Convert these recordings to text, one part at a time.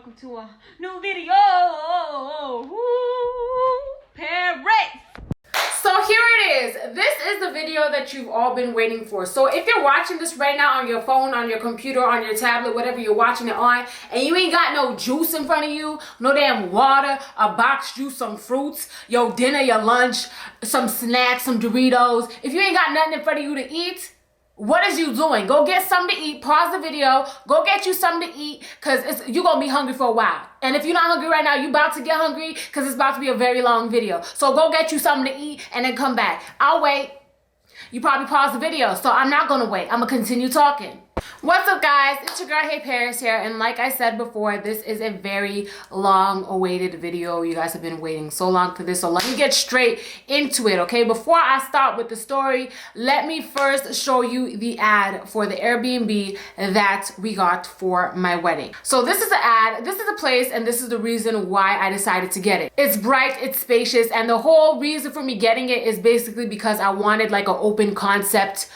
welcome to a new video. Paris. So here it is. This is the video that you've all been waiting for. So if you're watching this right now on your phone, on your computer, on your tablet, whatever you're watching it on, and you ain't got no juice in front of you, no damn water, a box juice, some fruits, your dinner, your lunch, some snacks, some Doritos, if you ain't got nothing in front of you to eat, what is you doing? Go get something to eat. Pause the video. Go get you something to eat because you're going to be hungry for a while. And if you're not hungry right now, you're about to get hungry because it's about to be a very long video. So go get you something to eat and then come back. I'll wait. You probably paused the video, so I'm not going to wait. I'm going to continue talking. What's up, guys? It's your girl, HeyParis here. And like I said before, this is a very long-awaited video. You guys have been waiting so long for this. So let me get straight into it, okay? Before I start with the story, let me first show you the ad for the Airbnb that we got for my wedding. So this is the ad. This is the place, and this is the reason why I decided to get it. It's bright, it's spacious, and the whole reason for me getting it is basically because I wanted like an open concept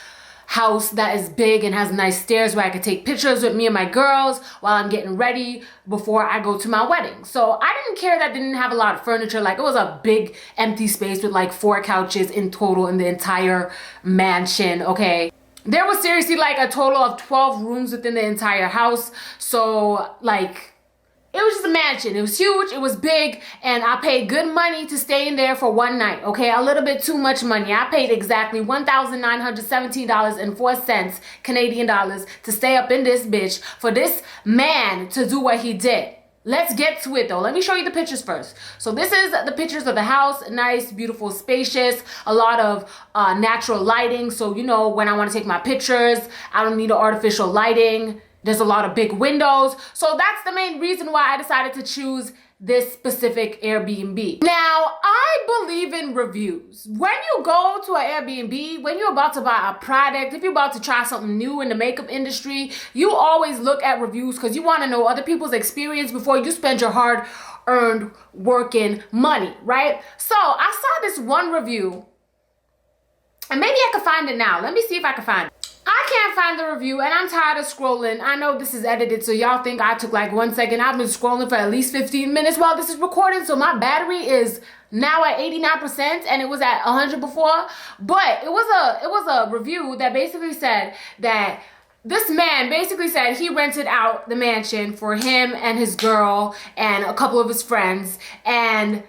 house that is big and has nice stairs where I could take pictures with me and my girls while I'm getting ready before I go to my wedding. So I didn't care that they didn't have a lot of furniture. Like, it was a big empty space with like 4 couches in total in the entire mansion, okay? There was seriously like a total of 12 rooms within the entire house. So like, it was just a mansion. It was huge, it was big, and I paid good money to stay in there for one night, okay? A little bit too much money. I paid exactly $1,917.04 Canadian dollars to stay up in this bitch for this man to do what he did. Let's get to it though. Let me show you the pictures first. So this is the pictures of the house. Nice, beautiful, spacious, a lot of natural lighting. So, you know, when I want to take my pictures, I don't need an artificial lighting. There's a lot of big windows. So that's the main reason why I decided to choose this specific Airbnb. Now, I believe in reviews. When you go to an Airbnb, when you're about to buy a product, if you're about to try something new in the makeup industry, you always look at reviews because you want to know other people's experience before you spend your hard-earned working money, right? So I saw this one review, and maybe I can find it now. Let me see if I can find it. I can't find the review, and I'm tired of scrolling. I know this is edited, so y'all think I took like 1 second. I've been scrolling for at least 15 minutes while this is recording, so my battery is now at 89%, and it was at 100 before. But it was a review that basically said that this man basically said he rented out the mansion for him and his girl and a couple of his friends, and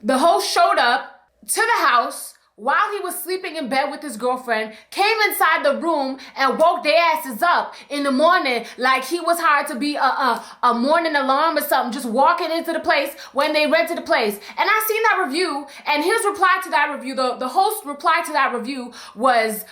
the host showed up to the house while he was sleeping in bed with his girlfriend, came inside the room and woke their asses up in the morning like he was hired to be a morning alarm or something, just walking into the place when they rented the place. And I seen that review, and his reply to that review, the host reply to that review was,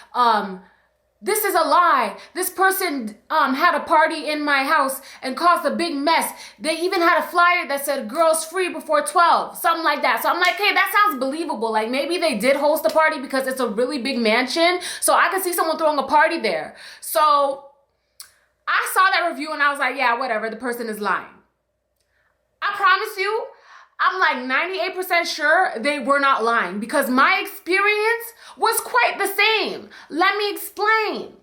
this is a lie. This person had a party in my house and caused a big mess. They even had a flyer that said girls free before 12, something like that. So I'm like, hey, that sounds believable. Like, maybe they did host a party because it's a really big mansion. So I could see someone throwing a party there. So I saw that review and I was like, yeah, whatever, the person is lying. I promise you, I'm like 98% sure they were not lying because my experience was quite the same. Let me explain.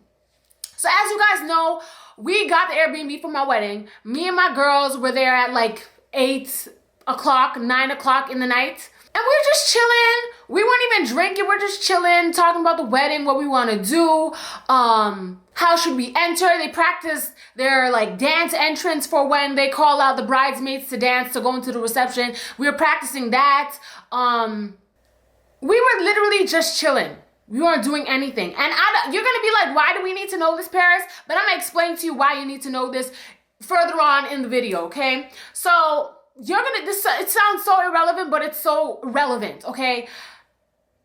So as you guys know, we got the Airbnb for my wedding. Me and my girls were there at like 8 o'clock, 9 o'clock in the night. And we were just chilling. We weren't even drinking. We're just chilling, talking about the wedding, what we want to do. How should we enter? They practice their like dance entrance for when they call out the bridesmaids to dance to go into the reception. We were practicing that. We were literally just chilling. We weren't doing anything. And you're going to be like, why do we need to know this, Paris? But I'm going to explain to you why you need to know this further on in the video, okay? So it sounds so irrelevant, but it's so relevant, okay?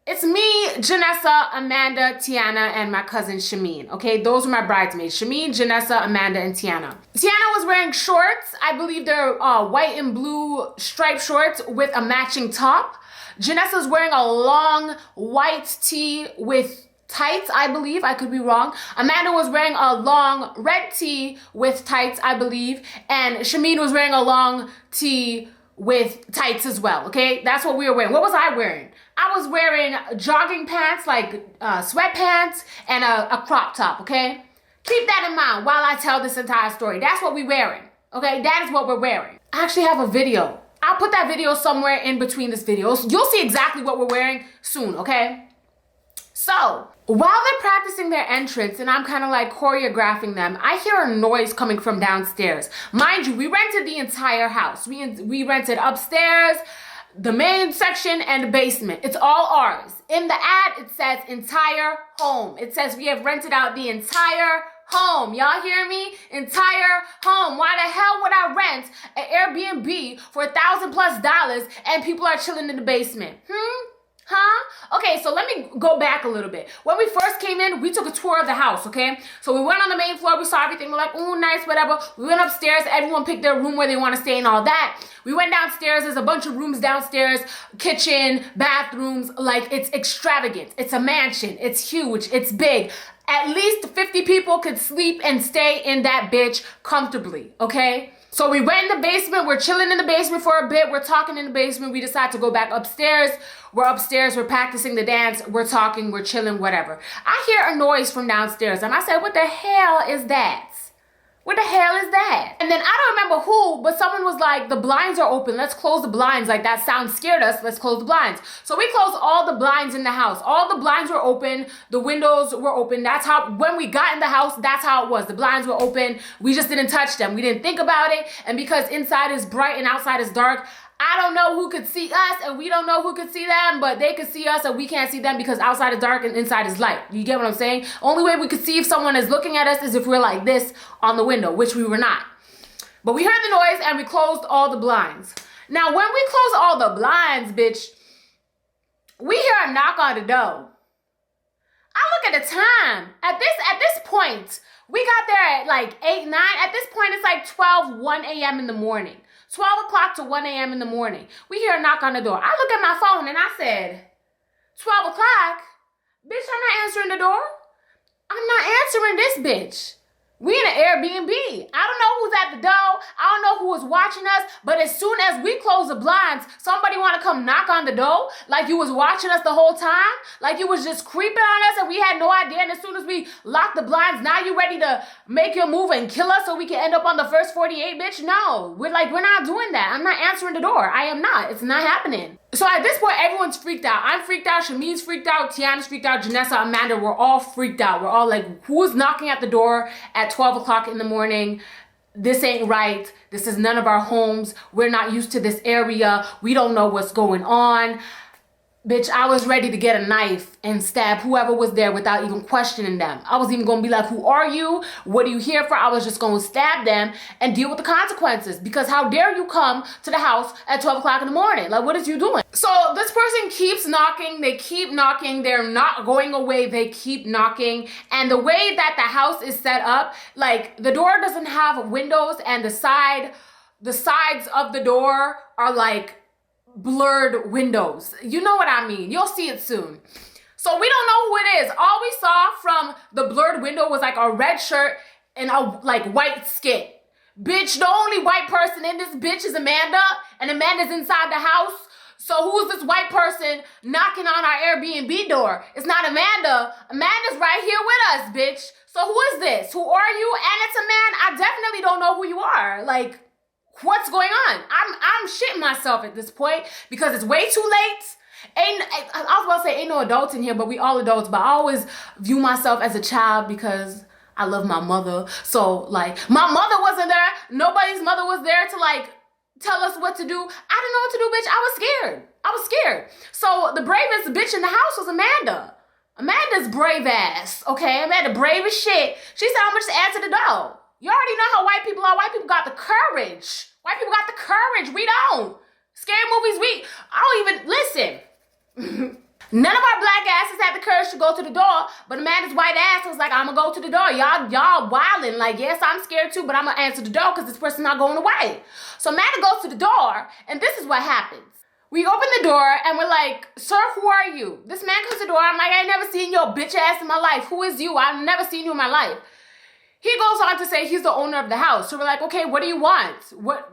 It's me, Janessa, Amanda, Tiana, and my cousin Shameen, okay? Those were my bridesmaids. Shameen, Janessa, Amanda, and Tiana. Tiana was wearing shorts. I believe they're white and blue striped shorts with a matching top. Janessa's wearing a long white tee with tights, I believe. I could be wrong. Amanda was wearing a long red tee with tights, I believe. And Shameen was wearing a long tee with tights as well, okay? That's what we were wearing. What was I wearing? I was wearing jogging pants, like sweatpants, and a crop top, okay? Keep that in mind while I tell this entire story. That's what we wearing. Okay, that is what we're wearing. I actually have a video. I'll put that video somewhere in between this video. You'll see exactly what we're wearing soon, okay? So, while they're practicing their entrance and I'm kind of like choreographing them, I hear a noise coming from downstairs. Mind you, we rented the entire house. We rented upstairs, the main section, and the basement. It's all ours. In the ad, it says entire home. It says we have rented out the entire home. Y'all hear me? Entire home. Why the hell would I rent an Airbnb for $1,000+ and people are chilling in the basement? Huh? Okay, so let me go back a little bit. When we first came in, we took a tour of the house, okay? So we went on the main floor, we saw everything, we're like, ooh, nice, whatever. We went upstairs, everyone picked their room where they want to stay and all that. We went downstairs, there's a bunch of rooms downstairs, kitchen, bathrooms, like it's extravagant. It's a mansion, it's huge, it's big. At least 50 people could sleep and stay in that bitch comfortably, okay? So we went in the basement, we're chilling in the basement for a bit, we're talking in the basement, we decide to go back upstairs. We're upstairs, we're practicing the dance, we're talking, we're chilling, whatever. I hear a noise from downstairs and I said, what the hell is that? What the hell is that? And then I don't remember who, but someone was like, the blinds are open, let's close the blinds. Like that sound scared us, let's close the blinds. So we closed all the blinds in the house. All the blinds were open, the windows were open. That's how, when we got in the house, that's how it was. The blinds were open, we just didn't touch them. We didn't think about it. And because inside is bright and outside is dark, I don't know who could see us and we don't know who could see them, but they could see us and we can't see them because outside is dark and inside is light. You get what I'm saying? Only way we could see if someone is looking at us is if we're like this on the window, which we were not. But we heard the noise and we closed all the blinds. Now, when we close all the blinds, bitch, we hear a knock on the door. I look at the time. At this point, we got there at like 8, 9. At this point, it's like 1 a.m. in the morning. 12 o'clock to 1 a.m. in the morning. We hear a knock on the door. I look at my phone and I said, 12 o'clock? Bitch, I'm not answering the door. I'm not answering this bitch. We in an Airbnb. I don't know who's at the door. I don't know who was watching us. But as soon as we close the blinds, somebody want to come knock on the door like you was watching us the whole time. Like you was just creeping on us and we had no idea. And as soon as we locked the blinds, now you ready to make your move and kill us so we can end up on the first 48, bitch? No. We're not doing that. I'm not answering the door. I am not. It's not happening. So at this point, everyone's freaked out. I'm freaked out. Shamine's freaked out. Tiana's freaked out. Janessa, Amanda, we're all freaked out. We're all like, who's knocking at the door at 12 o'clock in the morning? This ain't right. This is none of our homes. We're not used to this area. We don't know what's going on. Bitch, I was ready to get a knife and stab whoever was there without even questioning them. I was even gonna be like, who are you? What are you here for? I was just gonna stab them and deal with the consequences, because how dare you come to the house at 12 o'clock in the morning? Like, what is you doing? So this person keeps knocking, they keep knocking, they're not going away, they keep knocking. And the way that the house is set up, like the door doesn't have windows and the sides of the door are like blurred windows. You know what I mean? You'll see it soon. So we don't know who it is. All we saw from the blurred window was like a red shirt and a like white skin. Bitch, the only white person in this bitch is Amanda, and Amanda's inside the house. So who's this white person knocking on our Airbnb door? It's not Amanda. Amanda's right here with us, bitch. So who is this? Who are you? And it's a man. I definitely don't know who you are. Like, what's going on? I'm shitting myself at this point because it's way too late. I was about to say ain't no adults in here, but we all adults. But I always view myself as a child because I love my mother. So like my mother wasn't there. Nobody's mother was there to like tell us what to do. I didn't know what to do, bitch. I was scared. So the bravest bitch in the house was Amanda. Amanda's brave ass, okay? Amanda brave as shit. She said, I'm gonna just answer the door. You already know how white people are. White people got the courage. White people got the courage. We don't. Scary movies, I don't even, listen. None of our black asses had the courage to go to the door, but Amanda's white ass was like, I'm gonna go to the door. Y'all wilding. Like, yes, I'm scared too, but I'm gonna answer the door because this person's not going away. So Amanda goes to the door, and this is what happens. We open the door, and we're like, sir, who are you? This man comes to the door. I'm like, I ain't never seen your bitch ass in my life. Who is you? I've never seen you in my life. He goes on to say he's the owner of the house. So we're like, okay, what do you want? What?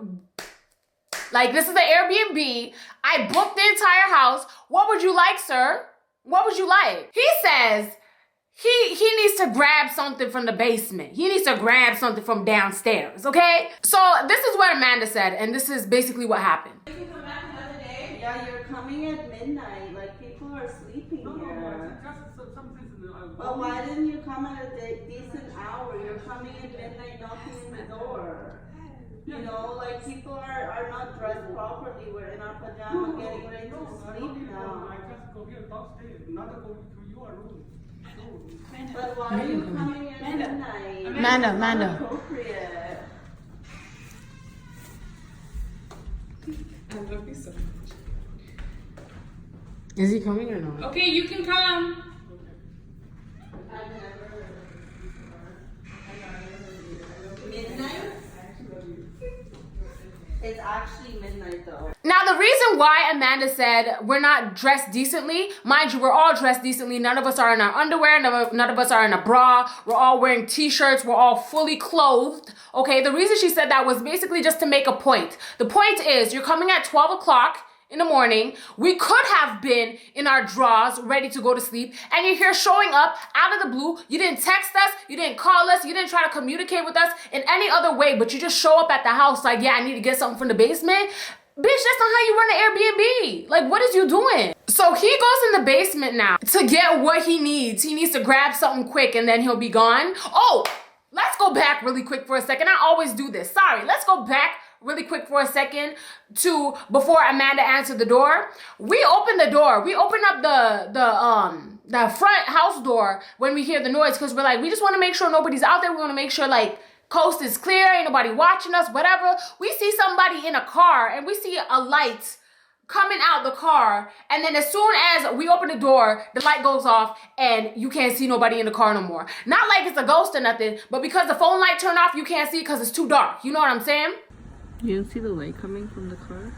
Like, this is an Airbnb. I booked the entire house. What would you like, sir? What would you like? He says he needs to grab something from the basement. He needs to grab something from downstairs, okay? So this is what Amanda said, and this is basically what happened. You can come back another day. Yeah, you're coming at midnight. Like, people are sleeping here. But why didn't you come at a decent hour? You're coming at midnight, knocking on the door. You know, like, people are not dressed properly. We're in our pajamas getting ready to sleep now. I just go here downstairs, not go to your room. But why are you coming at midnight? Amanda. It's not appropriate. I love you so much. Is he coming or not? Okay, you can come. Midnight? It's actually midnight though. Now, the reason why Amanda said we're not dressed decently, mind you, we're all dressed decently. None of us are in our underwear. None of us are in a bra. We're all wearing t-shirts. We're all fully clothed. Okay, the reason she said that was basically just to make a point. The point is, you're coming at 12 o'clock in the morning. We could have been in our drawers ready to go to sleep, and you're here showing up out of the blue. You didn't text us, you didn't call us, you didn't try to communicate with us in any other way, but you just show up at the house like, yeah, I need to get something from the basement. Bitch, that's not how you run an Airbnb. Like, what is you doing? So he goes in the basement now to get what he needs. He needs to grab something quick and then he'll be gone. Oh, let's go back really quick for a second. I always do this. Sorry, let's go back really quick for a second to before Amanda answered the door. We opened the door. We opened up the front house door when we hear the noise, because we're like, we just want to make sure nobody's out there. We want to make sure like coast is clear, ain't nobody watching us, whatever. We see somebody in a car and we see a light coming out the car, and then as soon as we open the door, the light goes off and you can't see nobody in the car no more. Not like it's a ghost or nothing, but because the phone light turned off, you can't see because it's too dark. You know what I'm saying? You didn't see the light coming from the car?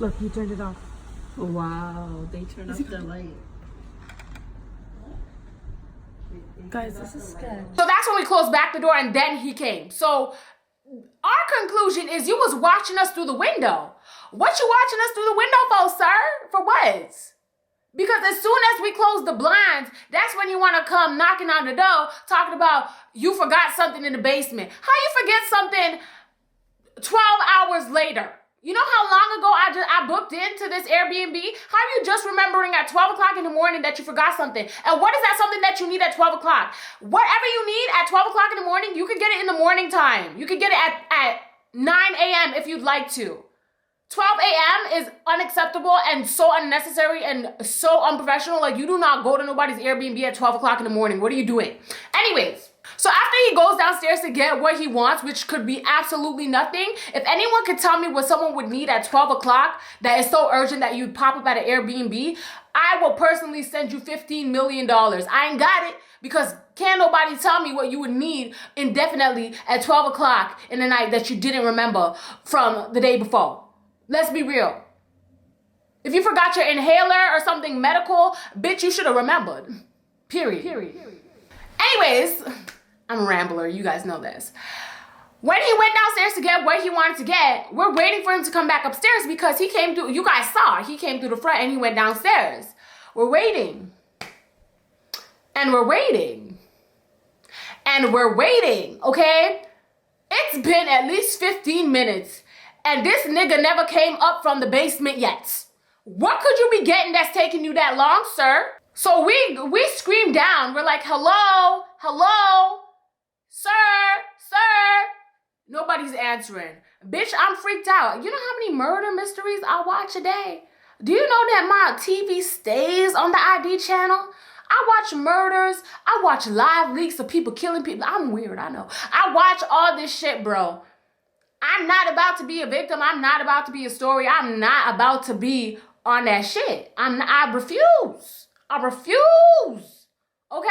Look, he turned it off. Wow, they turned off the light. Guys, this is scary. So that's when we closed back the door and then he came. So our conclusion is you was watching us through the window. What you watching us through the window for, sir? For what? Because as soon as we close the blinds, that's when you want to come knocking on the door talking about you forgot something in the basement. How you forget something 12 hours later? You know how long ago I booked into this Airbnb? How are you just remembering at 12 o'clock in the morning that you forgot something? And what is that something that you need at 12 o'clock? Whatever you need at 12 o'clock in the morning, you can get it in the morning time. You can get it at 9 a.m. if you'd like to. 12 a.m. is unacceptable and so unnecessary and so unprofessional. Like, you do not go to nobody's Airbnb at 12 o'clock in the morning. What are you doing? Anyways, so after he goes downstairs to get what he wants, which could be absolutely nothing, if anyone could tell me what someone would need at 12 o'clock that is so urgent that you'd pop up at an Airbnb, I will personally send you $15 million. I ain't got it, because can't nobody tell me what you would need indefinitely at 12 o'clock in the night that you didn't remember from the day before. Let's be real. If you forgot your inhaler or something medical, bitch, you should have remembered. Period. Anyways, I'm a rambler. You guys know this. When he went downstairs to get what he wanted to get, we're waiting for him to come back upstairs because he came through. You guys saw. He came through the front and he went downstairs. We're waiting. And we're waiting. And we're waiting, okay? It's been at least 15 minutes. And this nigga never came up from the basement yet. What could you be getting that's taking you that long, sir? So we screamed down. We're like, hello, sir. Nobody's answering. Bitch, I'm freaked out. You know how many murder mysteries I watch a day? Do you know that my TV stays on the ID channel? I watch murders. I watch live leaks of people killing people. I'm weird, I know. I watch all this shit, bro. I'm not about to be a victim. I'm not about to be a story. I'm not about to be on that shit. I refuse. Okay?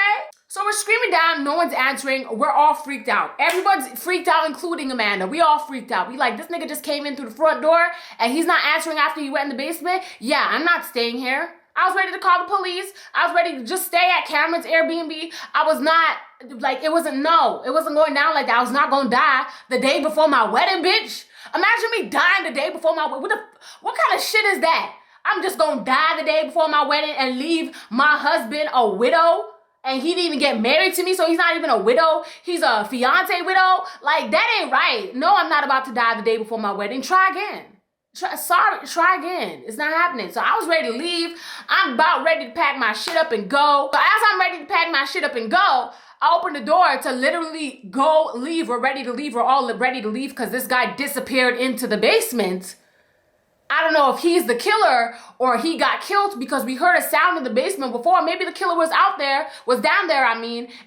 So we're screaming down. No one's answering. We're all freaked out. Everyone's freaked out, including Amanda. We all freaked out. We like, this nigga just came in through the front door and he's not answering after he went in the basement. Yeah, I'm not staying here. I was ready to call the police. I was ready to just stay at Cameron's Airbnb. I was not, like, it wasn't going down like that. I was not gonna die the day before my wedding, bitch. Imagine me dying the day before my wedding. What kind of shit is that? I'm just gonna die the day before my wedding and leave my husband a widow? And he didn't even get married to me, so he's not even a widow. He's a fiance widow. Like, that ain't right. No, I'm not about to die the day before my wedding. Try again. Try again. It's not happening. So I was ready to leave. I'm about ready to pack my shit up and go. So as I'm ready to pack my shit up and go, I opened the door to literally go leave. We're ready to leave. We're all ready to leave because this guy disappeared into the basement. I don't know if he's the killer or he got killed because we heard a sound in the basement before. Maybe the killer was down there,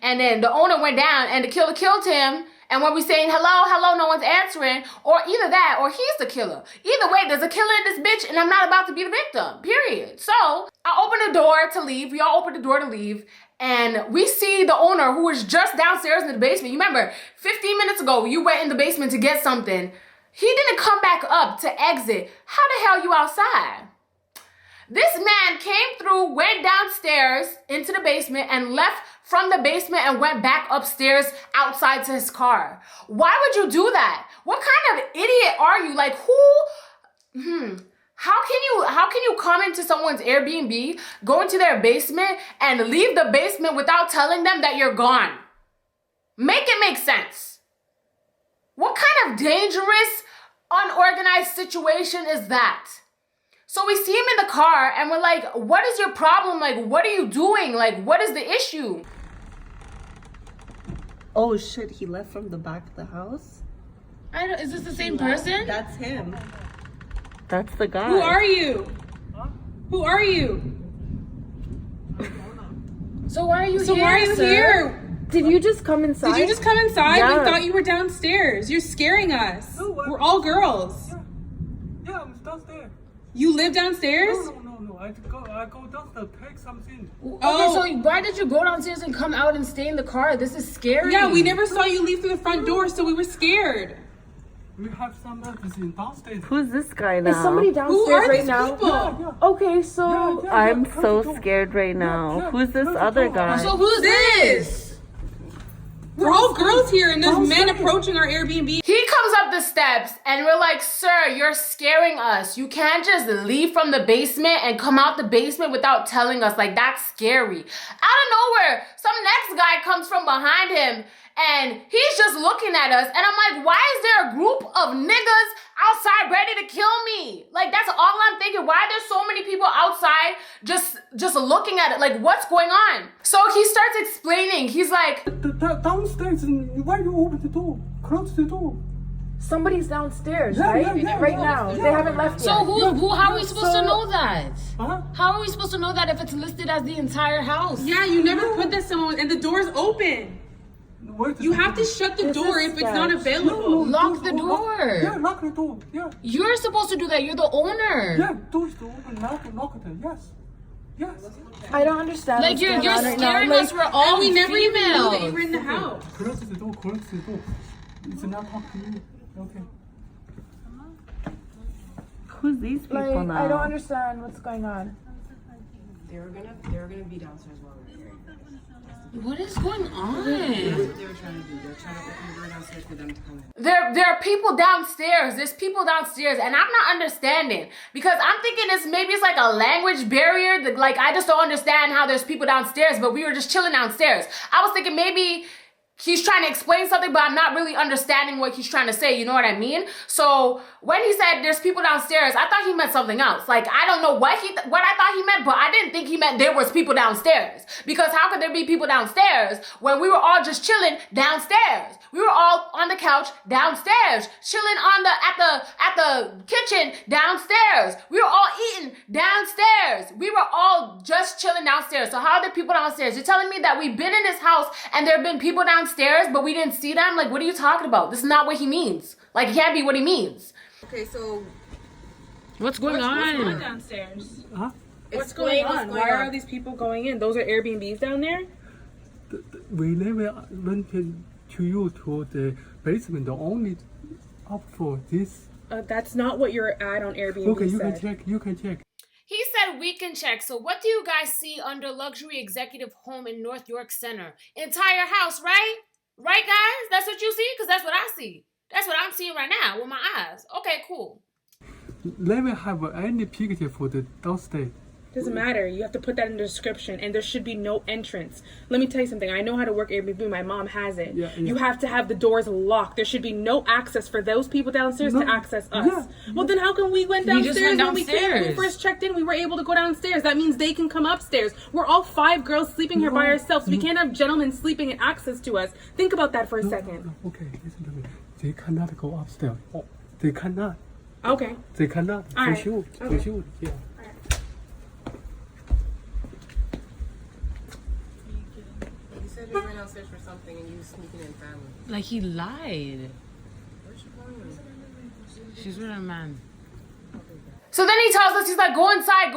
and then the owner went down and the killer killed him. And when we saying hello, no one's answering, or either that or he's the killer. Either way, there's a killer in this bitch and I'm not about to be the victim, period. So I opened the door to leave. We all opened the door to leave. And we see the owner who was just downstairs in the basement. You remember, 15 minutes ago, you went in the basement to get something. He didn't come back up to exit. How the hell you outside? This man came through, went downstairs into the basement and left from the basement and went back upstairs outside to his car. Why would you do that? What kind of idiot are you? Like, how can you come into someone's Airbnb, go into their basement and leave the basement without telling them that you're gone? Make it make sense. What kind of dangerous, unorganized situation is that? So we see him in the car and we're like, what is your problem? Like, what are you doing? Like, what is the issue? Oh shit, he left from the back of the house? Is this the same person? That's him. That's the guy. Who are you? Who are you? So why are you So here, why are you sir? here? Did you just come inside? Did you just come inside? Yeah. We thought you were downstairs. You're scaring us. No, We're all girls. Yeah, I'm downstairs. You live downstairs? No. I go downstairs, take something. Okay, so why did you go downstairs and come out and stay in the car? This is scary. Yeah, we never saw you leave through the front door, so we were scared. We have some medicine downstairs. Who's this guy now? Is somebody Who downstairs are right these now? people? Okay, so I'm so scared right now. Who's this other guy? So who's this? We're all girls here, and there's men approaching our Airbnb. He comes up the steps and we're like, sir, you're scaring us. You can't just leave from the basement and come out the basement without telling us. Like, that's scary. Out of nowhere, some next guy comes from behind him and he's just looking at us. And I'm like, why is there a group of niggas outside ready to kill me? Like, that's all I'm thinking. Why are there so many people outside just looking at it? Like, what's going on? So he starts explaining. He's like, Downstairs, why you open the door? Close the door. somebody's downstairs, Yeah, right? yeah, right yeah, now. yeah. They haven't left so yet. how are we supposed to know that? Huh? How are we supposed to know that if it's listed as the entire house? Yeah, you never put this someone, and the door's open. You have to shut the This door is if it's not sketch. available. Lock the door. Yeah, lock the door. Yeah. You're supposed to do that. You're the owner. Yeah, doors to open, lock it. Yes. Yes. I don't understand. Like, what's you're going on right now. scaring Like, us. We're all And we never even knew that you females. were in the house. Close the door. It's not talk to you. Okay. Who's these people like now? I don't understand what's going on. They were gonna be downstairs while we were here. What is going on? They were trying to do. They were trying to open the door downstairs for them to come in. There are people downstairs. There's people downstairs, and I'm not understanding because I'm thinking maybe it's like a language barrier. Like, I just don't understand how there's people downstairs, but we were just chilling downstairs. I was thinking maybe he's trying to explain something, but I'm not really understanding what he's trying to say. You know what I mean? So when he said there's people downstairs, I thought he meant something else. Like, I don't know what I thought he meant, but I didn't think he meant there was people downstairs. Because how could there be people downstairs when we were all just chilling downstairs? We were all on the couch downstairs, chilling at the kitchen downstairs. We were all eating downstairs. We were all just chilling downstairs. So how are there people downstairs? You're telling me that we've been in this house and there have been people downstairs, but we didn't see them? Like, what are you talking about? This is not what he means. Like, it can't be what he means. Okay, so What's going on? Downstairs. Huh? What's going on? Why are these people going in? Those are Airbnbs down there? We never went to you to the basement. Only up for this. That's not what your ad on Airbnb Okay, you said. can check. You can check. He said we can check. So what do you guys see under luxury executive home in North York Center? Entire house, right? Right, guys? That's what you see? Because that's what I see. That's what I'm seeing right now with my eyes. Okay, cool. never have any picture for the downstairs. Doesn't matter. You have to put that in the description, and there should be no entrance. Let me tell you something. I know how to work Airbnb. My mom has it. Yeah. You have to have the doors locked. There should be no access for those people downstairs to access us. Yeah. Well, then how come we went We downstairs, just went when we came? When we first checked in, we were able to go downstairs. That means they can come upstairs. We're all 5 girls sleeping here by ourselves. We can't have gentlemen sleeping and access to us. Think about that for a second. No, okay, listen to me. They cannot go upstairs. Oh, they cannot. Okay. They cannot. All For right. sure. Okay. For sure. Yeah. You said you went downstairs for something and you was sneaking in family. Like he lied. Where's she going? She's with a man. So then he tells us, he's like, go inside,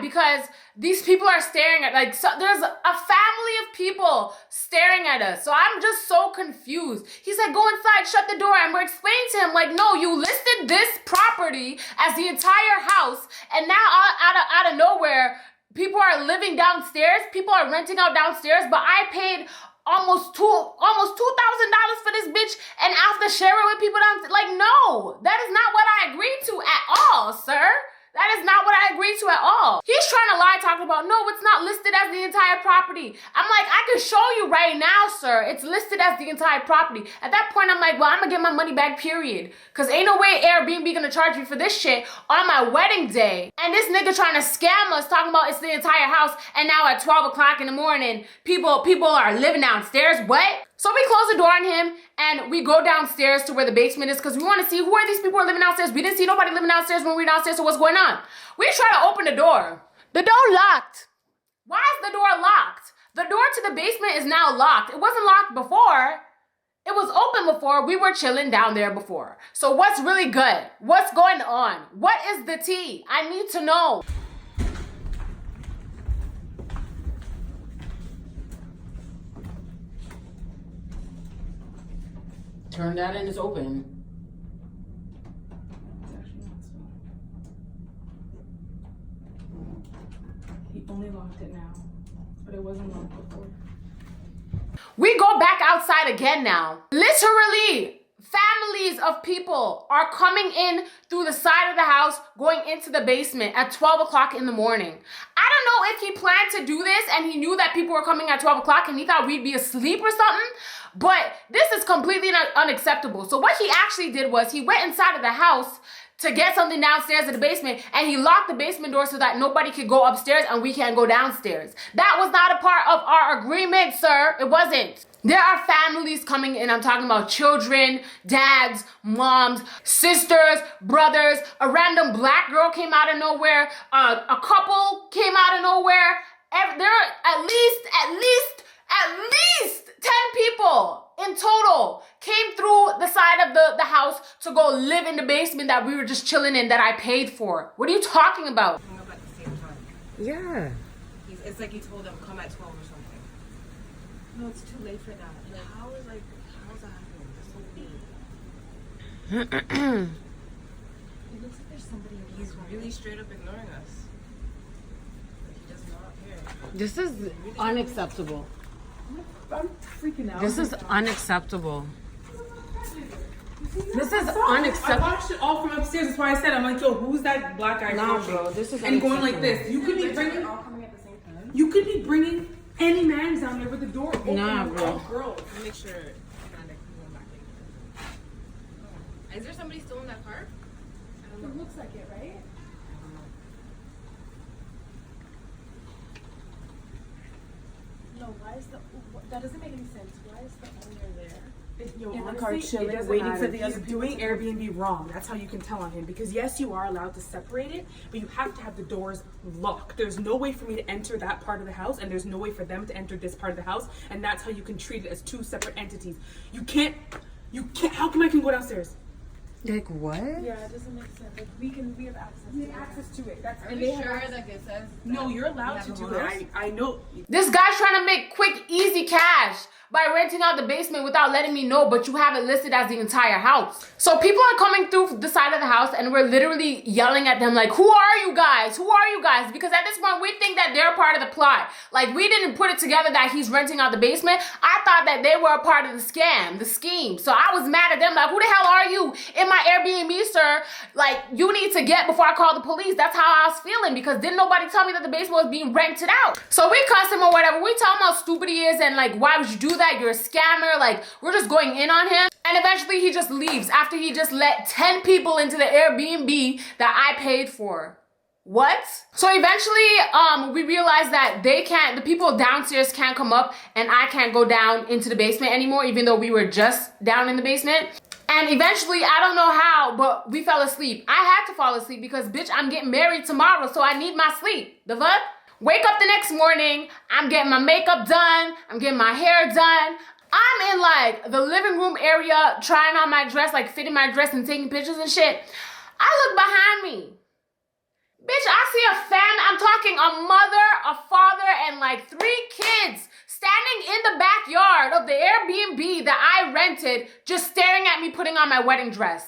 because these people are staring at, like, so there's a family of people staring at us. So I'm just so confused. He's like, go inside, shut the door. And we're explaining to him, like, no, you listed this property as the entire house. And now out of nowhere, people are living downstairs. People are renting out downstairs. But I paid almost $2,000 for this bitch, and I have to share it with people downstairs. Like, no, that is not what I agreed to at all, sir. That is not what I agreed to at all. He's trying to lie, talking about, no, it's not listed as the entire property. I'm like, I can show you right now, sir. It's listed as the entire property. At that point, I'm like, well, I'm gonna get my money back, period. Because ain't no way Airbnb gonna charge me for this shit on my wedding day. And this nigga trying to scam us, talking about it's the entire house, and now at 12 o'clock in the morning, people are living downstairs. What? So we close the door on him, and we go downstairs to where the basement is, because we want to see who are these people who are living downstairs. We didn't see nobody living downstairs when we were downstairs, so what's going on? We try to open the door. The door locked. Why is the door locked? The door to the basement is now locked. It wasn't locked before. It was open before. We were chilling down there before. So what's really good? What's going on? What is the tea? I need to know. Turn that and it's open. It's actually not so. He only locked it now, but it wasn't locked before. We go back outside again now. Literally, families of people are coming in through the side of the house, going into the basement at 12 o'clock in the morning. I don't know if he planned to do this and he knew that people were coming at 12 o'clock and he thought we'd be asleep or something, but this is completely unacceptable. So what he actually did was he went inside of the house to get something downstairs in the basement, and he locked the basement door so that nobody could go upstairs and we can't go downstairs. That was not a part of our agreement, sir. It wasn't. There are families coming in. I'm talking about children, dads, moms, sisters, brothers. A random black girl came out of nowhere. A couple came out of nowhere. There are at least 10 people in total came through the side of the house to go live in the basement that we were just chilling in that I paid for. What are you talking about? Hung up at the same time. Yeah. It's like he told them come at 12 or something. No, it's too late for that. Like how is that happening? That's so weird. It looks like there's somebody. He's really straight up ignoring us. Like he does not care. This is unacceptable. I'm freaking out. This is unacceptable. This is I unacceptable. watched it all from upstairs. That's why I said, I'm like, yo, who's that black guy? Nah, talking? bro, this is and going like unacceptable. this. You could be bringing. They're all coming at the same time. You could be bringing any man down there with the door open. Nah, with bro. all girls. Let me make sure. Is there somebody still in that car? I don't know. It looks like it, right? No, why is that doesn't make any sense. Why is the owner there? Yo, In the honestly, car it chilling, doesn't waiting matter. for the He's other doing people to come. Airbnb wrong. That's how you can tell on him. Because yes, you are allowed to separate it, but you have to have the doors locked. There's no way for me to enter that part of the house, and there's no way for them to enter this part of the house, and that's how you can treat it as 2 separate entities. You can't. How come I can go downstairs? Like what? Yeah, it doesn't make sense. Like we have access. We have access to it. That's Are and we they have sure access- like it says? No, that you're allowed we to have do the it. house? I know. This guy's trying to make quick, easy cash by renting out the basement without letting me know, but you have it listed as the entire house. So people are coming through the side of the house and we're literally yelling at them like, who are you guys? Who are you guys? Because at this point, we think that they're part of the plot. Like, we didn't put it together that he's renting out the basement. I thought that they were a part of the scam, the scheme. So I was mad at them like, who the hell are you in my Airbnb, sir? Like, you need to get before I call the police. That's how I was feeling, because didn't nobody tell me that the basement was being rented out. So we cuss him or whatever. We tell him how stupid he is and like, why would you do that? You're a scammer. Like, we're just going in on him. And eventually he just leaves after he just let 10 people into the Airbnb that I paid for. What? So eventually we realized that the people downstairs can't come up and I can't go down into the basement anymore, even though we were just down in the basement. And eventually, I don't know how, but we fell asleep. I had to fall asleep because, bitch, I'm getting married tomorrow, so I need my sleep. The fuck? Wake up the next morning, I'm getting my makeup done, I'm getting my hair done. I'm in like the living room area trying on my dress, like fitting my dress and taking pictures and shit. I look behind me. Bitch, I see a family. I'm talking a mother, a father, and like 3 kids standing in the backyard of the Airbnb that I rented, just staring at me putting on my wedding dress.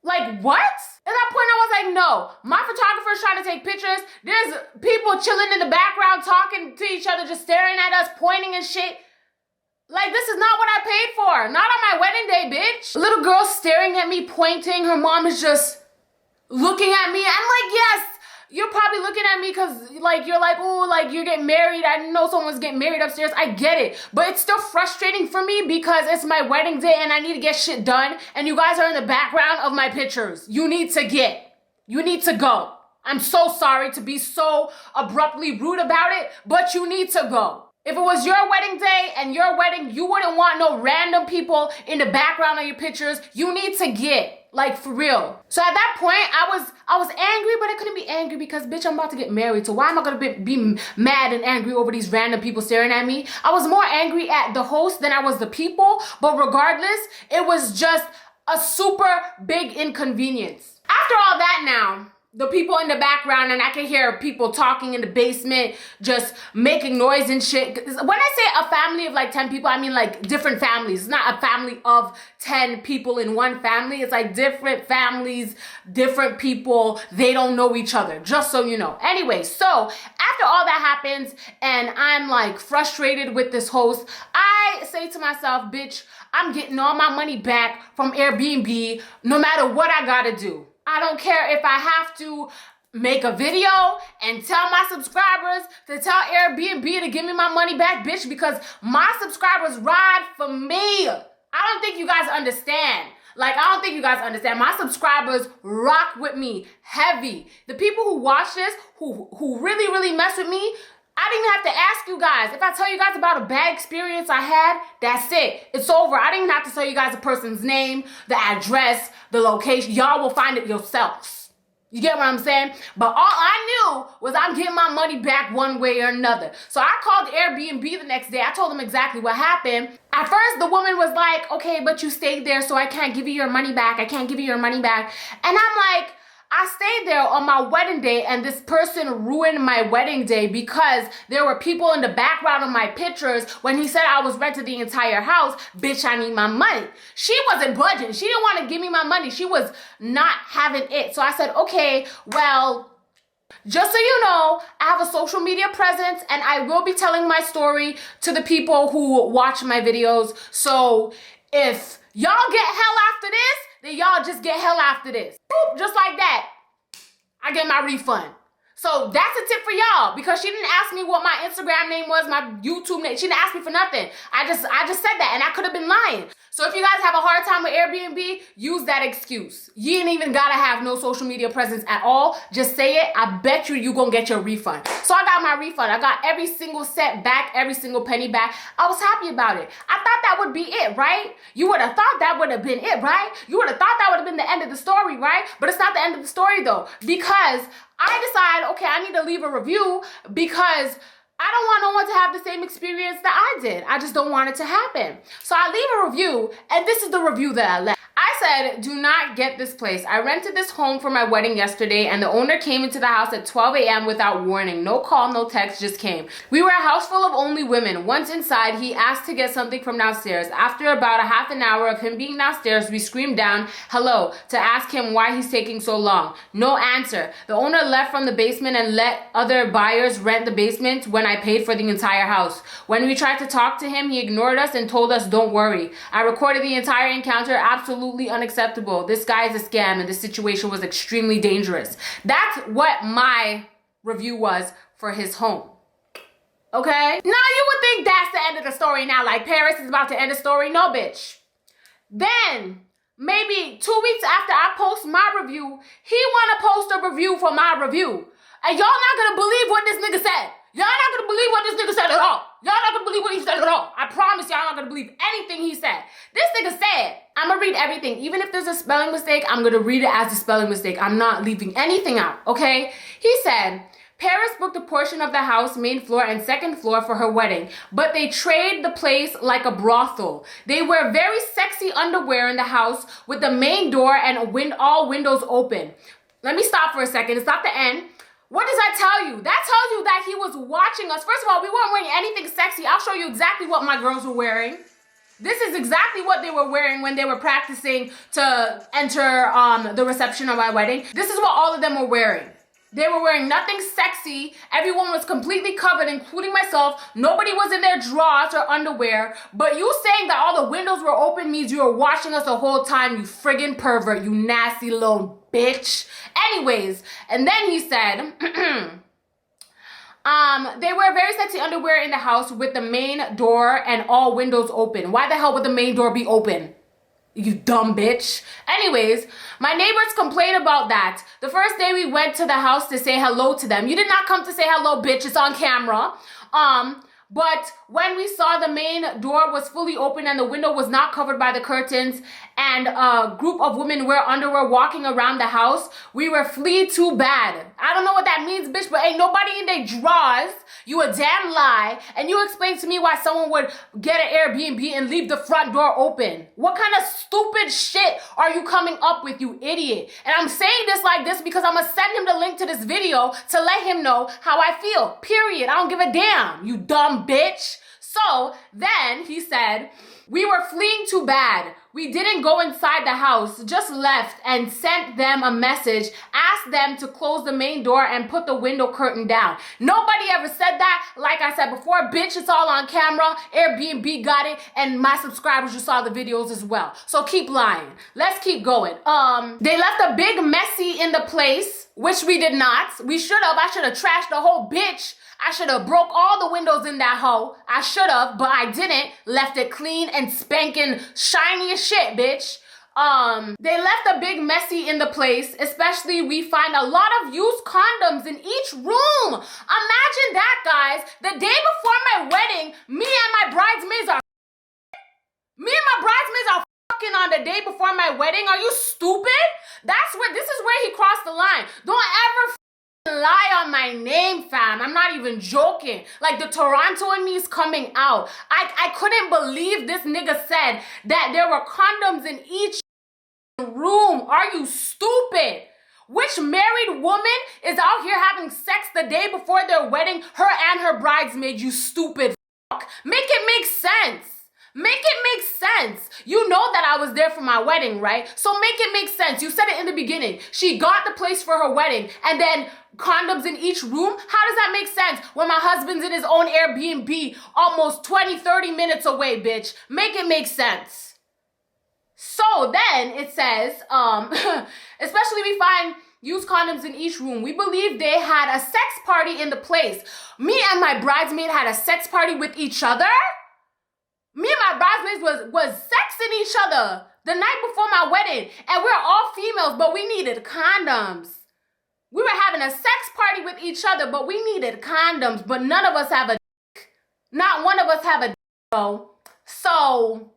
Like, what? At that point, I was like, no. My photographer's trying to take pictures. There's people chilling in the background, talking to each other, just staring at us, pointing and shit. Like, this is not what I paid for. Not on my wedding day, bitch. A little girl staring at me, pointing. Her mom is just looking at me. I'm like, yes, you're probably looking at me because, like, you're like, oh, like, you're getting married. I know someone's getting married upstairs. I get it. But it's still frustrating for me because it's my wedding day and I need to get shit done. And you guys are in the background of my pictures. You need to go. I'm so sorry to be so abruptly rude about it, but you need to go. If it was your wedding day and your wedding, you wouldn't want no random people in the background of your pictures. You need to get, like, for real. So at that point, I was angry, but I couldn't be angry because, bitch, I'm about to get married. So why am I gonna be mad and angry over these random people staring at me? I was more angry at the host than I was the people. But regardless, it was just a super big inconvenience. After all that now, the people in the background, and I can hear people talking in the basement, just making noise and shit. When I say a family of like 10 people, I mean like different families. It's not a family of 10 people in one family. It's like different families, different people. They don't know each other, just so you know. Anyway, so after all that happens and I'm like frustrated with this host, I say to myself, bitch, I'm getting all my money back from Airbnb no matter what I gotta do. I don't care if I have to make a video and tell my subscribers to tell Airbnb to give me my money back, bitch, because my subscribers ride for me. I don't think you guys understand. Like, I don't think you guys understand. My subscribers rock with me heavy. The people who watch this, who really, really mess with me, I didn't even have to ask you guys. If I tell you guys about a bad experience I had, that's it. It's over. I didn't even have to tell you guys the person's name, the address, the location. Y'all will find it yourselves. You get what I'm saying? But all I knew was I'm getting my money back one way or another. So I called Airbnb the next day. I told them exactly what happened. At first, the woman was like, okay, but you stayed there, so I can't give you your money back. I can't give you your money back. And I'm like, I stayed there on my wedding day and this person ruined my wedding day because there were people in the background of my pictures when he said I was renting the entire house. Bitch, I need my money. She wasn't budging. She didn't want to give me my money. She was not having it. So I said, okay, well, just so you know, I have a social media presence and I will be telling my story to the people who watch my videos. So if y'all get hell after this, then y'all just get hell after this. Boop, just like that, I get my refund. So that's a tip for y'all because she didn't ask me what my Instagram name was, my YouTube name. She didn't ask me for nothing. I just said that and I could have been lying. So if you guys have a hard time with Airbnb, use that excuse. You ain't even gotta have no social media presence at all. Just say it. I bet you gonna get your refund. So I got my refund. I got every single cent back, every single penny back. I was happy about it. I thought that would be it, right? You would have thought that would have been it, right? You would have thought that would have been the end of the story, right? But it's not the end of the story though, because I decide, okay, I need to leave a review because I don't want no one to have the same experience that I did. I just don't want it to happen. So I leave a review, and this is the review that I left. I said, do not get this place. I rented this home for my wedding yesterday and the owner came into the house at 12 a.m. without warning. No call, no text, just came. We were a house full of only women. Once inside, he asked to get something from downstairs. After about a half an hour of him being downstairs, we screamed down, hello, to ask him why he's taking so long. No answer. The owner left from the basement and let other buyers rent the basement when I paid for the entire house. When we tried to talk to him, he ignored us and told us, don't worry. I recorded the entire encounter. Absolutely unacceptable. This guy is a scam and this situation was extremely dangerous. That's what my review was for his home. Okay? Now you would think that's the end of the story now, like Paris is about to end the story. No, bitch. Then, maybe 2 weeks after I post my review, he wanna post a review for my review. And y'all not gonna believe what this nigga said. Y'all not gonna believe what this nigga said at all. Y'all not gonna believe what he said at all. I promise y'all not gonna believe anything he said. This nigga said, I'm gonna read everything. Even if there's a spelling mistake, I'm gonna read it as a spelling mistake. I'm not leaving anything out, okay? He said, Paris booked a portion of the house, main floor and second floor for her wedding, but they trade the place like a brothel. They wear very sexy underwear in the house with the main door and all windows open. Let me stop for a second. It's not the end. What does that tell you? That tells you that he was watching us. First of all, we weren't wearing anything sexy. I'll show you exactly what my girls were wearing. This is exactly what they were wearing when they were practicing to enter the reception of my wedding. This is what all of them were wearing. They were wearing nothing sexy. Everyone was completely covered, including myself. Nobody was in their drawers or underwear. But you saying that all the windows were open means you were watching us the whole time, you friggin' pervert, you nasty little bitch. Anyways, and then he said, they wear very sexy underwear in the house with the main door and all windows open. Why the hell would the main door be open? You dumb bitch. Anyways, my neighbors complained about that. The first day we went to the house to say hello to them. You did not come to say hello, bitch. It's on camera. But when we saw the main door was fully open and the window was not covered by the curtains and a group of women wear underwear walking around the house, we were flee too bad. I don't know what that means, bitch, but ain't nobody in their drawers. You a damn lie. And you explain to me why someone would get an Airbnb and leave the front door open. What kind of stupid shit are you coming up with, you idiot? And I'm saying this like this because I'm gonna send him the link to this video to let him know how I feel. Period. I don't give a damn, you dumb bitch. So then he said, we were fleeing too bad. We didn't go inside the house, just left and sent them a message, asked them to close the main door and put the window curtain down. Nobody ever said that. Like I said before, bitch, it's all on camera. Airbnb got it and my subscribers just saw the videos as well. So keep lying. Let's keep going. They left a big messy in the place, which we did not. We should have. I should have trashed the whole bitch. I should have broke all the windows in that hole. I should have, but I didn't. Left it clean and spanking shiny as shit, bitch. They left a big messy in the place, especially we find a lot of used condoms in each room. Imagine that, guys. The day before my wedding, me and my bridesmaids are fucking on the day before my wedding. Are you stupid? This is where he crossed the line. Don't ever lie on my name, fam. I'm not even joking. Like, the Toronto in me is coming out. I couldn't believe this nigga said that there were condoms in each room. Are you stupid? Which married woman is out here having sex the day before their wedding? Her and her bridesmaid, you stupid fuck. Make it make sense. Make it make sense. You know that I was there for my wedding, right? So make it make sense. You said it in the beginning. She got the place for her wedding and then condoms in each room? How does that make sense when my husband's in his own Airbnb almost 20-30 minutes away, bitch? Make it make sense. So then it says, especially we find used condoms in each room. We believe they had a sex party in the place. Me and my bridesmaid had a sex party with each other? Me and my bridesmaids was sexing each other the night before my wedding. And we're all females, but we needed condoms. We were having a sex party with each other, but we needed condoms. But none of us have a dick. Not one of us have a dick, though. So,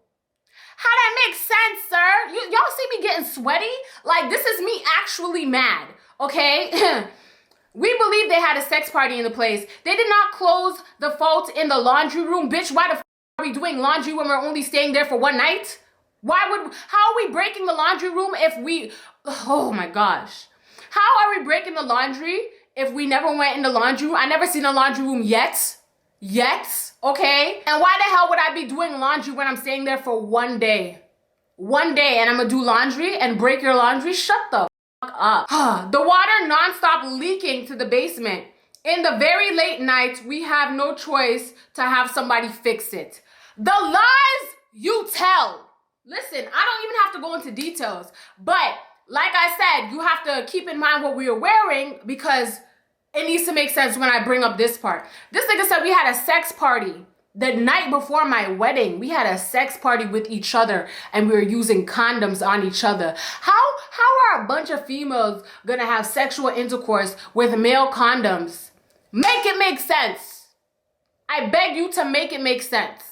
how that make sense, sir? Y'all see me getting sweaty? Like, this is me actually mad, okay? We believe they had a sex party in the place. They did not close the fault in the laundry room. Bitch, why the f*** are we doing laundry when we're only staying there for one night? How are we breaking the laundry room if we, oh my gosh. How are we breaking the laundry if we never went in the laundry room? I never seen a laundry room yet, okay? And why the hell would I be doing laundry when I'm staying there for 1 day? 1 day and I'm gonna do laundry and break your laundry? Shut the fuck up. The water nonstop leaking to the basement. In the very late night, we have no choice to have somebody fix it. The lies you tell. Listen, I don't even have to go into details, but like I said, you have to keep in mind what we were wearing because it needs to make sense when I bring up this part. This nigga said we had a sex party the night before my wedding. We had a sex party with each other and we were using condoms on each other. How are a bunch of females gonna have sexual intercourse with male condoms? Make it make sense. I beg you to make it make sense.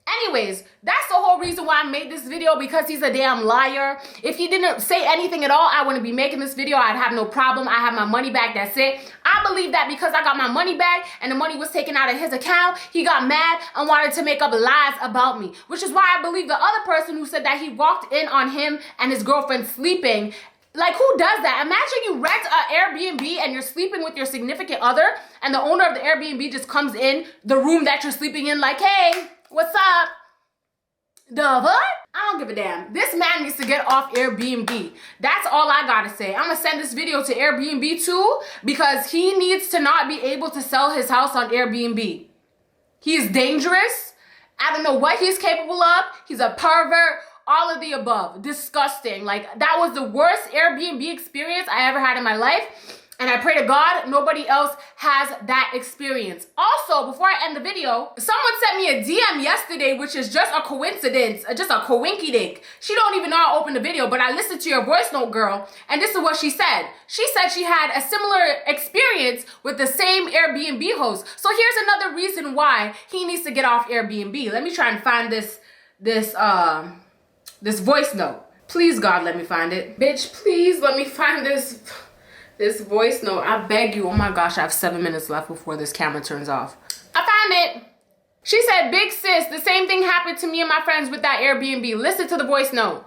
Anyways, that's the whole reason why I made this video, because he's a damn liar. If he didn't say anything at all, I wouldn't be making this video. I'd have no problem. I have my money back. That's it. I believe that because I got my money back and the money was taken out of his account, he got mad and wanted to make up lies about me, which is why I believe the other person who said that he walked in on him and his girlfriend sleeping. Like, who does that? Imagine you rent an Airbnb and you're sleeping with your significant other and the owner of the Airbnb just comes in the room that you're sleeping in like, hey, what's up? The what? I don't give a damn. This man needs to get off Airbnb. That's all I gotta say. I'm gonna send this video to Airbnb too because he needs to not be able to sell his house on Airbnb. He is dangerous. I don't know what he's capable of. He's a pervert. All of the above. Disgusting. Like, that was the worst Airbnb experience I ever had in my life. And I pray to God nobody else has that experience. Also, before I end the video, someone sent me a DM yesterday, which is just a coincidence, just a coinky-dink. She don't even know I opened the video, but I listened to your voice note, girl, and this is what she said. She said she had a similar experience with the same Airbnb host. So here's another reason why he needs to get off Airbnb. Let me try and find this voice note. Please, God, let me find it. Bitch, please let me find this voice note. I beg you. Oh my gosh, I have 7 minutes left before this camera turns off. I found it. She said, big sis, the same thing happened to me and my friends with that Airbnb. Listen to the voice note.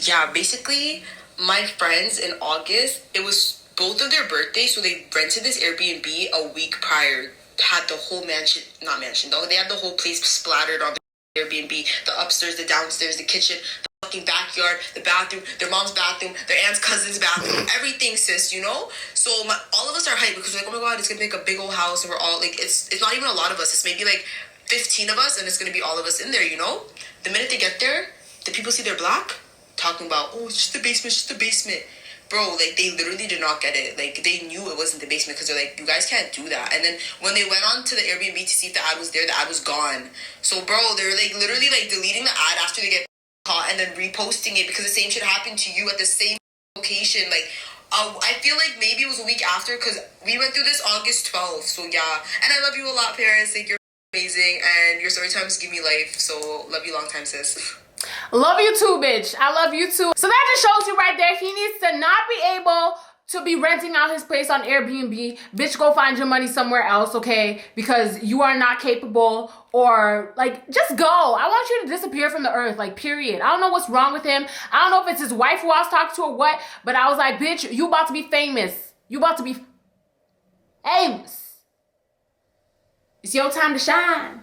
Yeah, basically, my friends in August, it was both of their birthdays, so they rented this Airbnb a week prior. Had the whole mansion, not mansion though, they had the whole place splattered on the Airbnb, the upstairs, the downstairs, the kitchen, the fucking backyard, the bathroom, their mom's bathroom, their aunt's cousin's bathroom, everything, sis, you know? So all of us are hyped because we're like, oh my God, it's gonna be like a big old house and we're all like, it's not even a lot of us, it's maybe like 15 of us and it's gonna be all of us in there, you know? The minute they get there, the people see they're black, talking about, oh, it's just the basement, it's just the basement. Bro, like, they literally did not get it. Like, they knew it wasn't the basement because they're like, you guys can't do that. And then when they went on to the Airbnb to see if the ad was there, the ad was gone. So, bro, they're, like, literally, like, deleting the ad after they get caught and then reposting it because the same shit happened to you at the same location. Like, I feel like maybe it was a week after because we went through this August 12th. So, yeah. And I love you a lot, Paris. Like, you're amazing. And your story times give me life. So, love you long time, sis. Love you too, bitch. I love you too. So that just shows you right there, he needs to not be able to be renting out his place on Airbnb. Bitch, go find your money somewhere else, okay? Because you are not capable, or like, just go. I want you to disappear from the earth, like, period. I don't know what's wrong with him. I don't know if it's his wife who I was talking to or what, but I was like, bitch, you about to be famous. You about to be famous. It's your time to shine.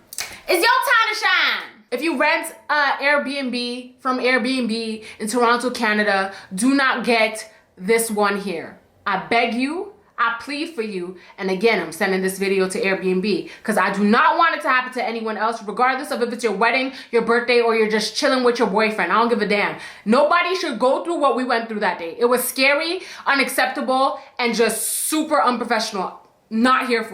It's your time to shine. If you rent Airbnb from Airbnb in Toronto, Canada, do not get this one here. I beg you, I plead for you, and again, I'm sending this video to Airbnb because I do not want it to happen to anyone else, regardless of if it's your wedding, your birthday, or you're just chilling with your boyfriend. I don't give a damn. Nobody should go through what we went through that day. It was scary, unacceptable, and just super unprofessional. Not here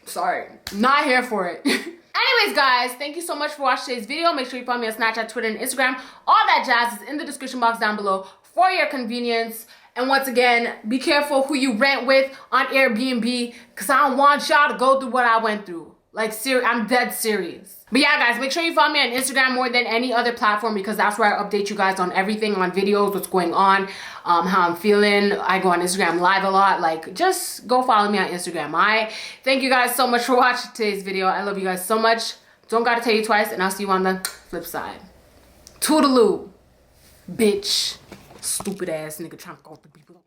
for it. Anyways, guys, thank you so much for watching today's video. Make sure you follow me on Snapchat, Twitter, and Instagram. All that jazz is in the description box down below for your convenience. And once again, be careful who you rent with on Airbnb because I don't want y'all to go through what I went through. Like, I'm dead serious. But yeah, guys, make sure you follow me on Instagram more than any other platform because that's where I update you guys on everything, on videos, what's going on, how I'm feeling. I go on Instagram live a lot. Like, just go follow me on Instagram. Thank you guys so much for watching today's video. I love you guys so much. Don't gotta tell you twice, and I'll see you on the flip side. Toodaloo. Bitch. Stupid ass nigga trying to go through people.